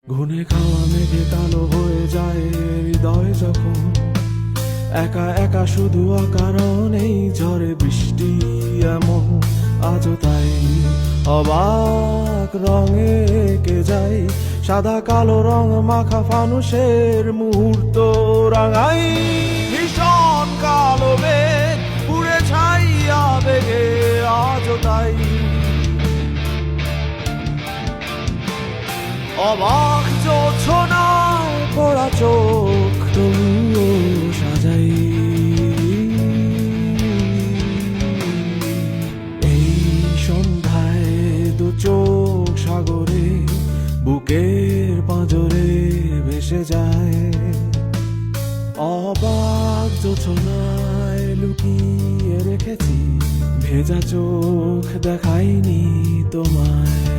ঘুনে খাওয়া মেঘে কালো হয়ে যায় হৃদয় যখন একা একা শুধু অকারণেই ঝড়ে বৃষ্টি এমন আজও তাই অবাক রঙে এঁকে যায় সাদা কালো রং মাখা ফানুষের মুহূর্ত রাঙাই ভীষণ কালো মেঘ পুড়ে ছাইয়া বেগে আজও তাই অবাক জোছনায় পড়া চোখ তবুও সাজাই এই সন্ধ্যায় দু চোখ সাগরে বুকের পাঁজরে ভেসে যায় অবাক জোছনায় লুকিয়ে রেখেছি ভেজা চোখ দেখাইনি তোমায়